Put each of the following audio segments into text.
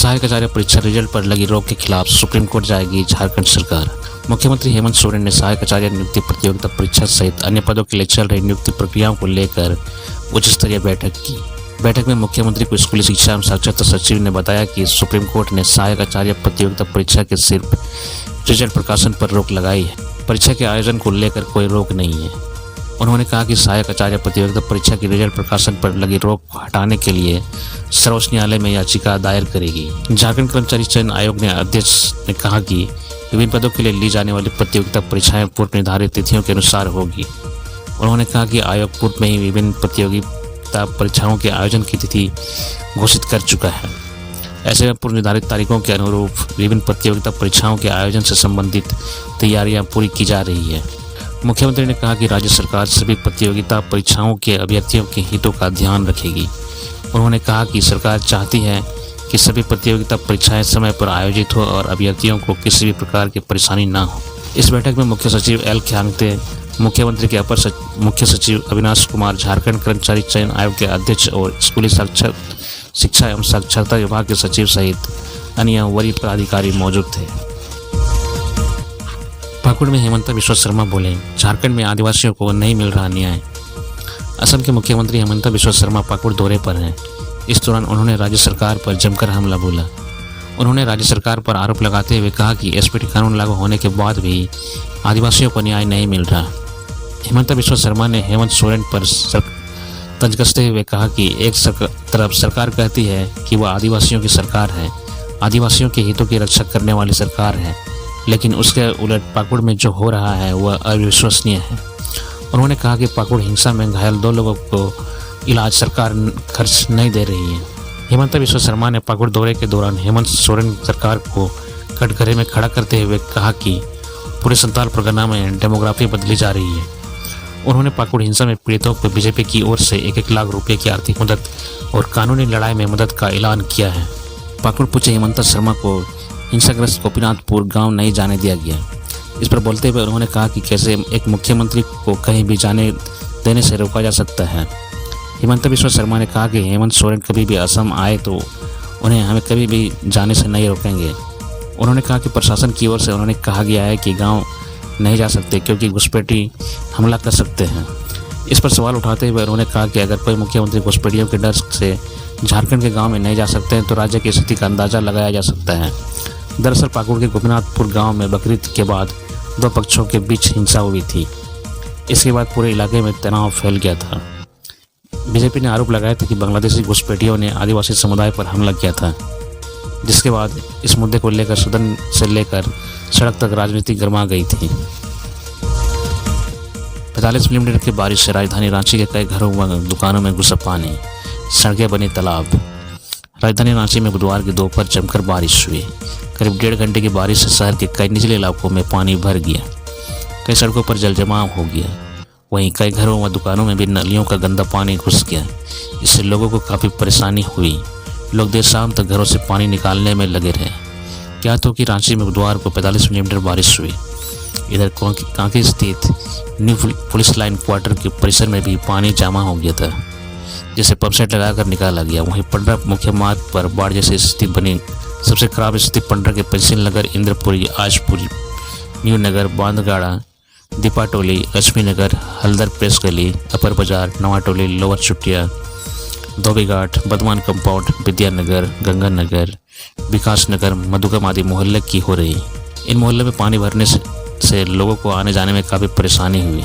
सहायक आचार्य परीक्षा रिजल्ट पर लगी रोक के खिलाफ सुप्रीम कोर्ट जाएगी झारखंड सरकार। मुख्यमंत्री हेमंत सोरेन ने सहायक आचार्य नियुक्ति प्रतियोगिता परीक्षा सहित अन्य पदों के लिए चल रही नियुक्ति प्रक्रियाओं को लेकर उच्च स्तरीय बैठक की। बैठक में मुख्यमंत्री को स्कूली शिक्षा एवं साक्षरता सचिव ने बताया कि सुप्रीम कोर्ट ने सहायक आचार्य प्रतियोगिता परीक्षा के सिर्फ रिजल्ट प्रकाशन पर रोक लगाई है। परीक्षा के आयोजन को लेकर कोई रोक नहीं है। उन्होंने कहा कि सहायक आचार्य प्रतियोगिता परीक्षा की रिजल्ट प्रकाशन पर लगी रोक को हटाने के लिए सर्वोच्च न्यायालय में याचिका दायर करेगी। झारखंड कर्मचारी चयन आयोग ने अध्यक्ष ने कहा कि विभिन्न पदों के लिए ली जाने वाली प्रतियोगिता परीक्षाएं पूर्व निर्धारित तिथियों के अनुसार होगी। उन्होंने कहा कि आयोग पूर्व में ही विभिन्न प्रतियोगिता परीक्षाओं के आयोजन की तिथि घोषित कर चुका है। ऐसे में पूर्व निर्धारित तारीखों के अनुरूप विभिन्न प्रतियोगिता परीक्षाओं के आयोजन से संबंधित तैयारियां पूरी की जा रही है। मुख्यमंत्री ने कहा कि राज्य सरकार सभी प्रतियोगिता परीक्षाओं के अभ्यर्थियों के हितों का ध्यान रखेगी। उन्होंने कहा कि सरकार चाहती है कि सभी प्रतियोगिता परीक्षाएं समय पर आयोजित हो और अभ्यर्थियों को किसी भी प्रकार की परेशानी न हो। इस बैठक में मुख्य सचिव एल ख्यांगते, मुख्यमंत्री के अपर मुख्य सचिव अविनाश कुमार, झारखंड कर्मचारी चयन आयोग के अध्यक्ष और स्कूली शिक्षा एवं साक्षरता विभाग के सचिव सहित अन्य वरीय पदाधिकारी मौजूद थे। पाकुड़ में हेमंत बिस्वा शर्मा बोले, झारखंड में आदिवासियों को नहीं मिल रहा न्याय। असम के मुख्यमंत्री हेमंत बिस्वा शर्मा पाकुड़ दौरे पर हैं। इस दौरान उन्होंने राज्य सरकार पर जमकर हमला बोला। उन्होंने राज्य सरकार पर आरोप लगाते हुए कहा कि एसपीटी कानून लागू होने के बाद भी आदिवासियों को न्याय नहीं मिल रहा। हेमंत बिस्वा शर्मा ने हेमंत सोरेन पर तंज कसते हुए कहा कि एक तरफ सरकार कहती है कि वह आदिवासियों की सरकार है, आदिवासियों के हितों की रक्षा करने वाली सरकार है, लेकिन उसके उलट पाकुड़ में जो हो रहा है वह अविश्वसनीय है। उन्होंने कहा कि पाकुड़ हिंसा में घायल 2 लोगों को इलाज सरकार खर्च नहीं दे रही है। हेमंत बिस्वा शर्मा ने पाकुड़ दौरे के दौरान हेमंत सोरेन सरकार को कटघरे में खड़ा करते हुए कहा कि पूरे संताल परगना में डेमोग्राफी बदली जा रही है। उन्होंने पाकुड़ हिंसा में पीड़ितों को बीजेपी की ओर से 1-1 लाख रुपये की आर्थिक मदद और कानूनी लड़ाई में मदद का ऐलान किया है। पाकुड़ पूछे हेमंत शर्मा को हिंसाग्रस्त गोपीनाथपुर गांव नहीं जाने दिया गया। इस पर बोलते हुए उन्होंने कहा कि कैसे एक मुख्यमंत्री को कहीं भी जाने देने से रोका जा सकता है। हेमंत बिस्वा शर्मा ने कहा कि हेमंत सोरेन कभी भी असम आए तो उन्हें हमें कभी भी जाने से नहीं रोकेंगे। उन्होंने कहा कि प्रशासन की ओर से उन्होंने कहा गया है कि गाँव नहीं जा सकते क्योंकि घुसपैठी हमला कर सकते हैं। इस पर सवाल उठाते हुए उन्होंने कहा कि अगर कोई मुख्यमंत्री घुसपैठियों के डर से झारखंड के गांव में नहीं जा सकते हैं तो राज्य की स्थिति का अंदाजा लगाया जा सकता है। दरअसल पाकुड़ के गोपीनाथपुर गांव में बकरीद के बाद 2 पक्षों के बीच हिंसा हुई थी। इसके बाद पूरे इलाके में तनाव फैल गया था। बीजेपी ने आरोप लगाया था कि बांग्लादेशी घुसपैठियों ने आदिवासी समुदाय पर हमला किया था, जिसके बाद इस मुद्दे को लेकर सदन से लेकर सड़क तक राजनीति गर्मा गई थी। 45 मिलीमीटर की बारिश से राजधानी रांची के कई घरों व दुकानों में घुसा पानी, सड़कें बनी तालाब। राजधानी रांची में बुधवार की दोपहर जमकर बारिश हुई। करीब 1.5 घंटे की बारिश से शहर के कई निचले इलाकों में पानी भर गया। कई सड़कों पर जलजमाव हो गया। वहीं कई घरों व दुकानों में भी नालियों का गंदा पानी घुस गया। इससे लोगों को काफ़ी परेशानी हुई। लोग देर शाम तक घरों से पानी निकालने में लगे रहे। क्या तो कि रांची में बुधवार को 45 मिलीमीटर बारिश हुई। इधर कांके स्थित न्यू पुलिस लाइन क्वार्टर के परिसर में भी पानी जमा हो गया था, जिसे पंप सेट लगाकर निकाला गया। वहीं पंडरा मुख्य मार्ग पर बाढ़ जैसी स्थिति बनी। सबसे खराब स्थिति पंडरा के पेंसिल नगर, इंद्रपुरी, आजपुरी, न्यू नगर, बांधगाड़ा, दीपाटोली, लक्ष्मी नगर, हल्दर प्रेस गली, अपर बाजार, नवाटोली, लोअर चुटिया, धोबीघाट, बदमान कंपाउंड, विद्यानगर, गंगानगर, विकास नगर, मधुगम आदि मोहल्ले की हो रही। इन मोहल्ले में पानी भरने से लोगों को आने जाने में काफ़ी परेशानी हुई।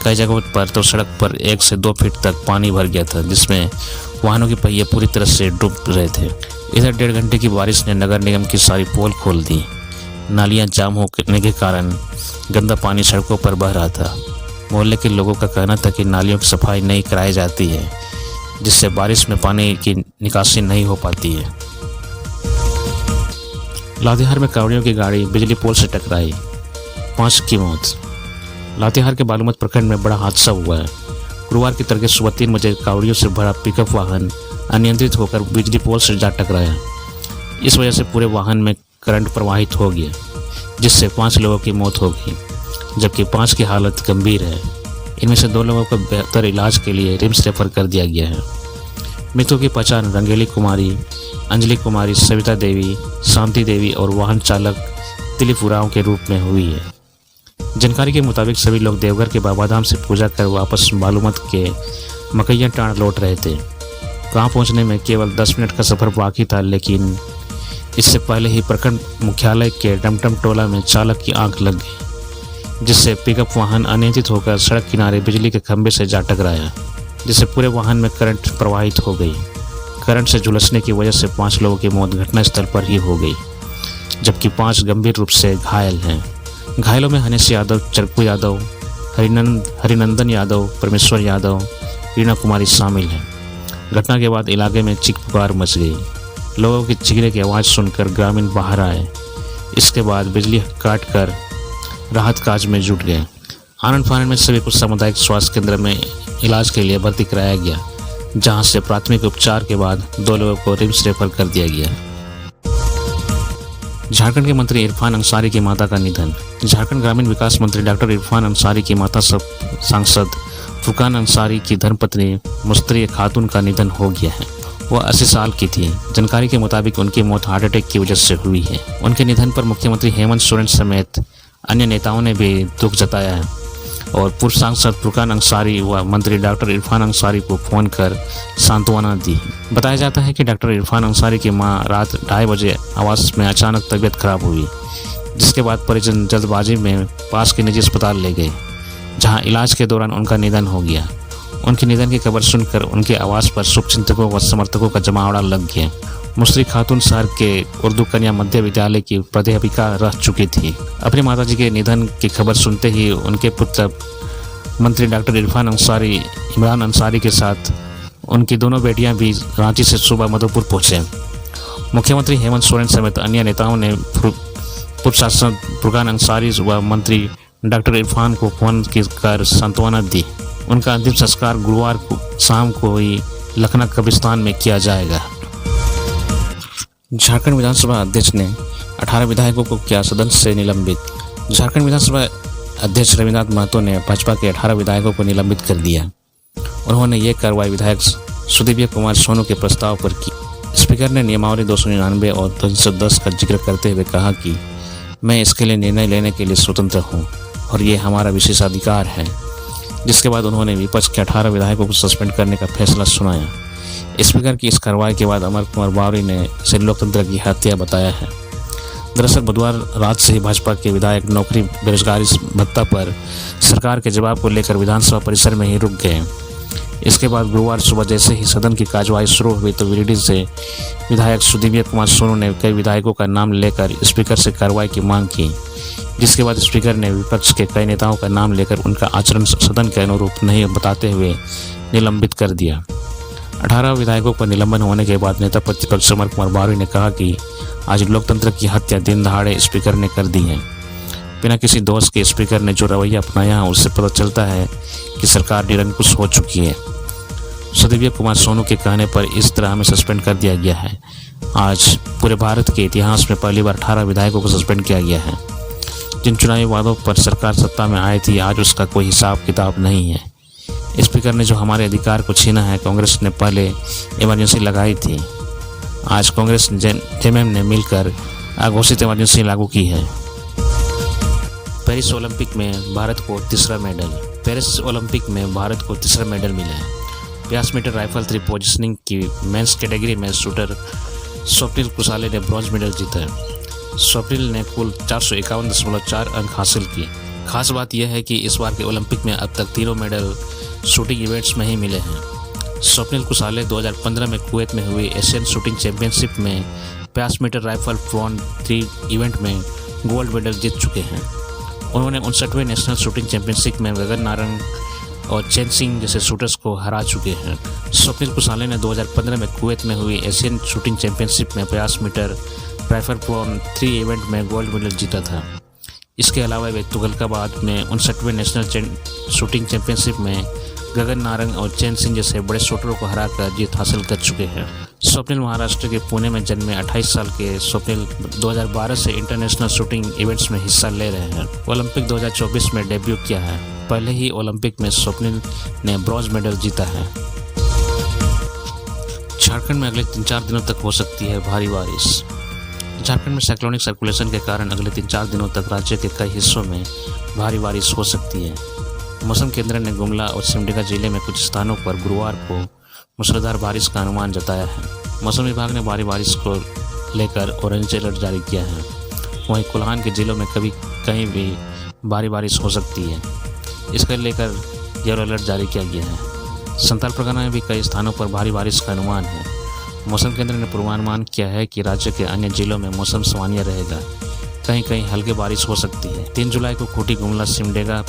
कई जगहों पर तो सड़क पर 1 से 2 फीट तक पानी भर गया था, जिसमें वाहनों के पहिए पूरी तरह से डूब रहे थे। इधर 1.5 घंटे की बारिश ने नगर निगम की सारी पोल खोल दी। नालियां जाम होने के कारण गंदा पानी सड़कों पर बह रहा था। मोहल्ले के लोगों का कहना था कि नालियों की सफाई नहीं कराई जाती है, जिससे बारिश में पानी की निकासी नहीं हो पाती है। लातेहार में कावड़ियों की गाड़ी बिजली पोल से टकराई, 5 की मौत। लातेहार के बालूमत प्रखंड में बड़ा हादसा हुआ है। गुरुवार की तड़के सुबह 3 बजे कावड़ियों से भरा पिकअप वाहन अनियंत्रित होकर बिजली पोल से जा टकराया। इस वजह से पूरे वाहन में करंट प्रवाहित हो गया, जिससे 5 लोगों की मौत हो गई, जबकि 5 की हालत गंभीर है। इनमें से 2 लोगों को बेहतर इलाज के लिए रिम्स रेफर कर दिया गया है। मृतकों की पहचान रंगेली कुमारी, अंजलि कुमारी, सविता देवी, शांति देवी और वाहन चालक दिलीप उरांव के रूप में हुई है। जानकारी के मुताबिक सभी लोग देवघर के बाबाधाम से पूजा कर वापस बालूमत के मकैया टाण लौट रहे थे। वहाँ पहुँचने में केवल 10 मिनट का सफ़र बाकी था, लेकिन इससे पहले ही प्रखंड मुख्यालय के टमटम टोला में चालक की आंख लग गई, जिससे पिकअप वाहन अनियंत्रित होकर सड़क किनारे बिजली के खंभे से जा टकराया, जिससे पूरे वाहन में करंट प्रवाहित हो गई। करंट से झुलसने की वजह से 5 लोगों की मौत घटनास्थल पर ही हो गई, जबकि 5 गंभीर रूप से घायल हैं। घायलों में हनीश यादव, चरकू यादव, हरिनंदन यादव, परमेश्वर यादव, रीना कुमारी शामिल हैं। घटना के बाद इलाके में चीख पुकार मच गई। लोगों की चीखने की आवाज़ सुनकर ग्रामीण बाहर आए। इसके बाद बिजली काट कर राहत काज में जुट गए। आनंद फानंद में सभी को सामुदायिक स्वास्थ्य केंद्र में इलाज के लिए भर्ती कराया गया, जहां से प्राथमिक उपचार के बाद 2 लोगों को रिम्स रेफर कर दिया गया। झारखंड के मंत्री इरफान अंसारी की माता का निधन। झारखंड ग्रामीण विकास मंत्री डॉक्टर इरफान अंसारी की माता सांसद फुरकान अंसारी की धर्मपत्नी मुस्तरिया खातून का निधन हो गया है। वह 80 साल की थी। जानकारी के मुताबिक उनकी मौत हार्ट अटैक की वजह से हुई है। उनके निधन पर मुख्यमंत्री हेमंत सोरेन समेत अन्य नेताओं ने भी दुख जताया है और पूर्व सांसद फुरकान अंसारी व मंत्री डॉक्टर इरफान अंसारी को फोन कर सांत्वना दी। बताया जाता है कि डॉक्टर इरफान अंसारी की मां रात 2:30 बजे आवास में अचानक तबीयत खराब हुई, जिसके बाद परिजन जल्दबाजी में पास के निजी अस्पताल ले गए, जहां इलाज के दौरान उनका निधन हो गया। उनके निधन की खबर सुनकर उनके आवास पर शुभचिंतकों व समर्थकों का जमावड़ा लग गया। मुस्तरी खातून शहर के उर्दू कन्या मध्य विद्यालय की प्राध्यापिका रह चुकी थी। अपनी माताजी के निधन की खबर सुनते ही उनके पुत्र मंत्री डॉक्टर इरफान अंसारी इमरान अंसारी के साथ उनकी दोनों बेटियां भी रांची से सुबह मधुपुर पहुंचे। मुख्यमंत्री हेमंत सोरेन समेत अन्य नेताओं ने पूर्व सांसद फुरकान अंसारी व मंत्री डॉक्टर इरफान को फोन कर सांत्वना दी। उनका अंतिम संस्कार गुरुवार को शाम को ही लखनऊ कब्रिस्तान में किया जाएगा। झारखंड विधानसभा अध्यक्ष ने 18 विधायकों को किया सदन से निलंबित। झारखंड विधानसभा अध्यक्ष रविन्द्रनाथ महतो ने भाजपा के 18 विधायकों को निलंबित कर दिया। उन्होंने ये कार्रवाई विधायक सुदीव्य कुमार सोनू के प्रस्ताव पर की। स्पीकर ने नियमावली 299 और 310 का जिक्र करते हुए कहा कि मैं इसके लिए निर्णय लेने के लिए स्वतंत्र हूँ और ये हमारा विशेषाधिकार है। जिसके बाद उन्होंने विपक्ष के 18 विधायकों को सस्पेंड करने का फैसला सुनाया। स्पीकर की इस कार्रवाई के बाद अमर कुमार बावरी ने इसे लोकतंत्र की हत्या बताया है। दरअसल बुधवार रात से ही भाजपा के विधायक नौकरी बेरोजगारी भत्ता पर सरकार के जवाब को लेकर विधानसभा परिसर में ही रुक गए। इसके बाद गुरुवार सुबह जैसे ही सदन की कार्यवाही शुरू हुई तो गिरिडीह से विधायक सुदीव्य कुमार सोनू ने कई विधायकों का नाम लेकर स्पीकर से कार्रवाई की मांग की, जिसके बाद स्पीकर ने विपक्ष के कई नेताओं का नाम लेकर उनका आचरण सदन के अनुरूप नहीं बताते हुए निलंबित कर दिया। 18 विधायकों पर निलंबन होने के बाद नेता प्रतिपक्ष अमर कुमार बावरी ने कहा कि आज लोकतंत्र की हत्या दिन दहाड़े स्पीकर ने कर दी है। बिना किसी दोष के स्पीकर ने जो रवैया अपनाया है उससे पता चलता है कि सरकार निरंकुश हो चुकी है। सुदीव्य कुमार सोनू के कहने पर इस तरह हमें सस्पेंड कर दिया गया है। आज पूरे भारत के इतिहास में पहली बार 18 विधायकों को सस्पेंड किया गया है। जिन चुनावी वादों पर सरकार सत्ता में आई थी आज उसका कोई हिसाब किताब नहीं है। स्पीकर ने जो हमारे अधिकार को छीना है, कांग्रेस ने पहले इमरजेंसी लगाई थी। आज कांग्रेस जेएमएम ने मिलकर अघोषित इमरजेंसी लागू की है। पेरिस ओलंपिक में भारत को तीसरा मेडल। पेरिस ओलंपिक में भारत को तीसरा मेडल मिला है। 50 मीटर राइफल 3 पोजिशनिंग की मेंस कैटेगरी में शूटर स्वप्निल कुसाले ने ब्रॉन्ज मेडल जीता। स्वप्निल ने कुल 451.4 अंक हासिल किए। खास बात यह है कि इस बार के ओलंपिक में अब तक तीनों मेडल शूटिंग इवेंट्स में ही मिले हैं। स्वप्निल कुसाले 2015 में कुवैत में हुई एशियन शूटिंग चैंपियनशिप में 50 मीटर राइफल फ्रॉन 3 इवेंट में गोल्ड मेडल जीत चुके हैं। उन्होंने 59वें नेशनल शूटिंग चैंपियनशिप में गगन नारंग और चैन सिंह जैसे शूटर्स को हरा चुके हैं। स्वप्निल कुसाले ने 2015 में कुवैत में हुई एशियन शूटिंग चैंपियनशिप में 50 मीटर राइफल फ्रॉन 3 इवेंट में गोल्ड मेडल जीता था। इसके अलावा वे तुगलकाबाद में 59वें नेशनल शूटिंग चैंपियनशिप में गगन नारंग और चैन सिंह जैसे बड़े शूटरों को हराकर जीत हासिल कर चुके हैं। स्वप्निल महाराष्ट्र के पुणे में जन्मे 28 साल के स्वप्निल 2012 से इंटरनेशनल शूटिंग इवेंट्स में हिस्सा ले रहे हैं। ओलंपिक 2024 में डेब्यू किया है। पहले ही ओलंपिक में स्वप्निल ने ब्रॉन्ज मेडल जीता है। झारखंड में अगले 3-4 दिनों तक हो सकती है भारी बारिश। झारखंड में साइक्लोनिक सर्कुलेशन के कारण अगले 3-4 दिनों तक राज्य के कई हिस्सों में भारी बारिश हो सकती है। मौसम केंद्र ने गुमला और सिमडेगा जिले में कुछ स्थानों पर गुरुवार को मूसलाधार बारिश का अनुमान जताया है। मौसम विभाग ने भारी बारिश को लेकर ऑरेंज अलर्ट जारी किया है। वहीं कोल्हान के जिलों में कहीं भी भारी बारिश हो सकती है। इसको लेकर येलो अलर्ट जारी किया गया है। संथाल परगना में भी कई स्थानों पर भारी बारिश का अनुमान है। मौसम केंद्र ने पूर्वानुमान किया है कि राज्य के अन्य जिलों में मौसम सामान्य रहेगा, कहीं कहीं हल्की बारिश हो सकती है। 3 जुलाई को खूंटी, गुमला, सिमडेगा,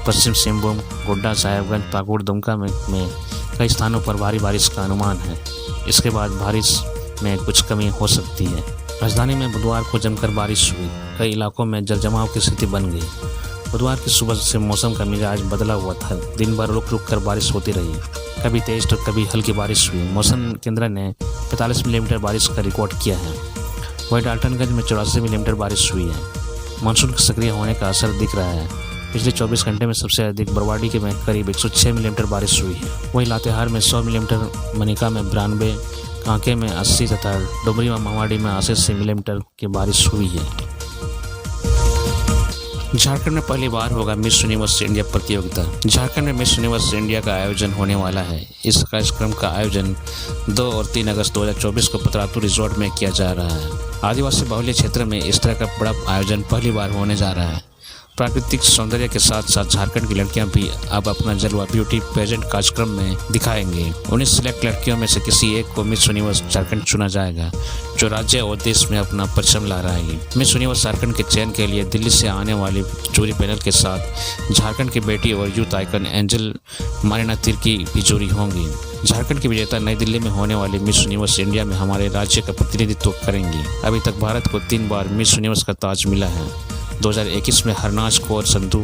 पश्चिम सिंहभूम, गोड्डा, साहेबगंज, पाकुड़, दुमका में कई स्थानों पर भारी बारिश का अनुमान है। इसके बाद बारिश में कुछ कमी हो सकती है। राजधानी में बुधवार को जमकर बारिश हुई। कई इलाकों में जलजमाव की स्थिति बन गई। बुधवार की सुबह से मौसम का मिजाज बदला हुआ था। दिन भर रुक रुक कर बारिश होती रही। कभी तेज तो कभी हल्की बारिश हुई। मौसम केंद्र ने 45 मिलीमीटर बारिश का रिकॉर्ड किया है। वहीं डाल्टनगंज में 84 मिलीमीटर बारिश हुई है। मानसून के सक्रिय होने का असर दिख रहा है। पिछले 24 घंटे में सबसे अधिक बरवाडी में करीब 106 मिलीमीटर बारिश हुई है। वहीं लातेहार में 100 मिलीमीटर, मनिका में 92, कांके में 80 तथा डुमरी व महावाड़ी में 80 मिलीमीटर की बारिश हुई है। झारखंड में पहली बार होगा मिस यूनिवर्स इंडिया प्रतियोगिता। झारखंड में मिस यूनिवर्स इंडिया का आयोजन होने वाला है। इस कार्यक्रम का आयोजन 2 और 3 अगस्त 2024 को पतरातू रिजॉर्ट में किया जा रहा है। आदिवासी बाहुल्य क्षेत्र में इस तरह का बड़ा आयोजन पहली बार होने जा रहा है। प्राकृतिक सौंदर्य के साथ साथ झारखंड की लड़कियां भी अब अपना जलवा ब्यूटी पेजेंट कार्यक्रम में दिखाएंगे। 19 सिलेक्ट लड़कियों में से किसी एक को मिस यूनिवर्स झारखंड चुना जाएगा, जो राज्य और देश में अपना परचम लहराएगी। मिस यूनिवर्स झारखंड के चयन के लिए दिल्ली से आने वाली जूरी पैनल के साथ झारखंड की बेटी और youth icon angel Marina Tirkey भी जूरी होंगी। झारखंड की विजेता नई दिल्ली में होने वाली मिस यूनिवर्स इंडिया में हमारे राज्य का प्रतिनिधित्व करेंगी। अभी तक भारत को 3 बार मिस यूनिवर्स का ताज मिला है। 2021 में हरनाज कौर संधू,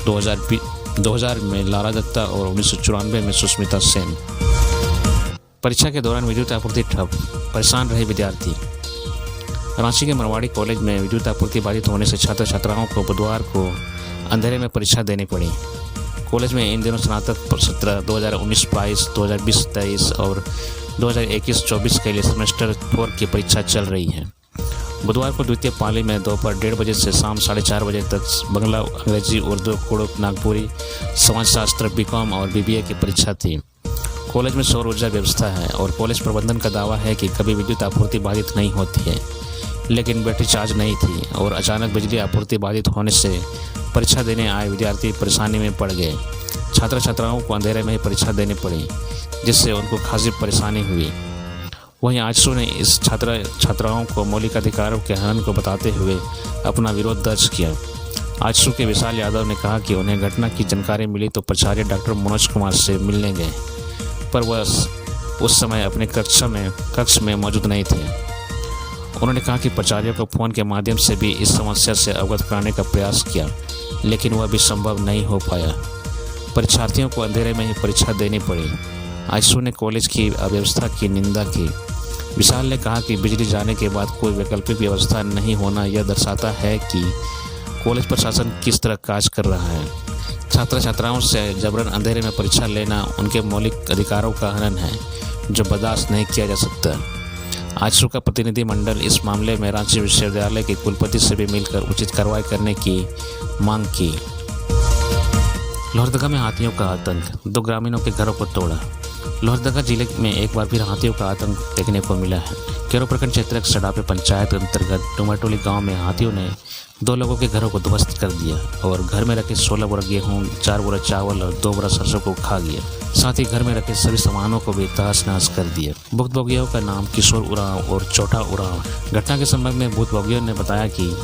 2000 में लारा दत्ता और 1994 में सुष्मिता सेन। परीक्षा के दौरान विद्युत आपूर्ति ठप, परेशान रहे विद्यार्थी। रांची के मरवाड़ी कॉलेज में विद्युत आपूर्ति बाधित होने से छात्र छात्राओं को बुधवार को अंधेरे में परीक्षा देनी पड़ी। कॉलेज में इन दिनों स्नातक सत्र 2019-22, 2020-23 और 2021-24 के लिए सेमेस्टर 4 की परीक्षा चल रही है। बुधवार को द्वितीय पाली में दोपहर 1:30 बजे से शाम 4:30 बजे तक बांग्ला, अंग्रेजी, उर्दू, कुड़ुक, नागपुरी, समाजशास्त्र, बीकॉम और बीबीए की परीक्षा थी। कॉलेज में सौर ऊर्जा व्यवस्था है और कॉलेज प्रबंधन का दावा है कि कभी विद्युत आपूर्ति बाधित नहीं होती है, लेकिन बैटरी चार्ज नहीं थी और अचानक बिजली आपूर्ति बाधित होने से परीक्षा देने आए विद्यार्थी परेशानी में पड़ गए। छात्र छात्राओं को अंधेरे में ही परीक्षा देनी पड़ी, जिससे उनको खासी परेशानी हुई। वहीं आजसू ने इस छात्राओं को मौलिक अधिकारों के हनन को बताते हुए अपना विरोध दर्ज किया। आजसू के विशाल यादव ने कहा कि उन्हें घटना की जानकारी मिली तो प्राचार्य डॉक्टर मनोज कुमार से मिलने गए, पर वह उस समय अपने कक्ष में मौजूद नहीं थे। उन्होंने कहा कि प्राचार्य को फोन के माध्यम से भी इस समस्या से अवगत कराने का प्रयास किया, लेकिन वह भी संभव नहीं हो पाया। परीक्षार्थियों को अंधेरे में ही परीक्षा देनी पड़ी। आजसू ने कॉलेज की अव्यवस्था की निंदा की। विशाल ने कहा कि बिजली जाने के बाद कोई वैकल्पिक व्यवस्था नहीं होना यह दर्शाता है कि कॉलेज प्रशासन किस तरह कार्य कर रहा है। छात्र छात्राओं से जबरन अंधेरे में परीक्षा लेना उनके मौलिक अधिकारों का हनन है, जो बर्दाश्त नहीं किया जा सकता। आजसू का प्रतिनिधि मंडल इस मामले में रांची विश्वविद्यालय के कुलपति से भी मिलकर उचित कार्रवाई करने की मांग की। लोहरदगा में हाथियों का आतंक, 2 ग्रामीणों के घरों को तोड़ा। लोहरदगा जिले में एक बार फिर हाथियों का आतंक देखने को मिला है। केरो प्रखंड क्षेत्र के सडापे पंचायत अंतर्गत डुमरटोली गांव में हाथियों ने 2 लोगों के घरों को ध्वस्त कर दिया और घर में रखे 16 बोरा गेहूं, 4 बोरा चावल और 2 बोरा सरसों को खा गया। साथ ही घर में रखे सभी सामानों को भी तहस-नहस कर दिया। भुक्तभोगियों का नाम किशोर उरांव और चौथा उरांव। घटना के संबंध में भुक्तभोगियों ने बताया कि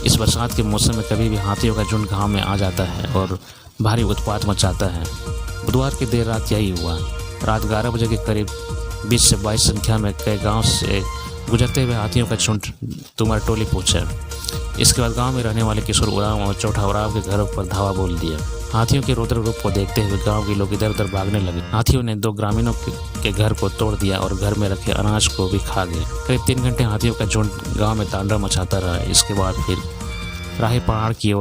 इस बरसात के मौसम में कभी भी हाथियों का झुंड गाँव में आ जाता है और भारी उत्पात मचाता है। बुधवार की देर रात यही हुआ। रात 11 बजे के करीब 20 से 22 संख्या में कई गांव से गुजरते हुए हाथियों का झुंड डुमरटोली पहुंचा। इसके बाद गांव में रहने वाले किशोर उरांव और चौथा उरांव के घरों पर धावा बोल दिया। हाथियों के रौद्र रूप को देखते हुए गांव के लोग इधर उधर भागने लगे। हाथियों ने 2 ग्रामीणों के घर को तोड़ दिया और घर में रखे अनाज को भी खा गए। करीब 3 घंटे हाथियों का झुंड गाँव में तांडव मचाता रहा। इसके बाद फिर राही पहाड़ की ओर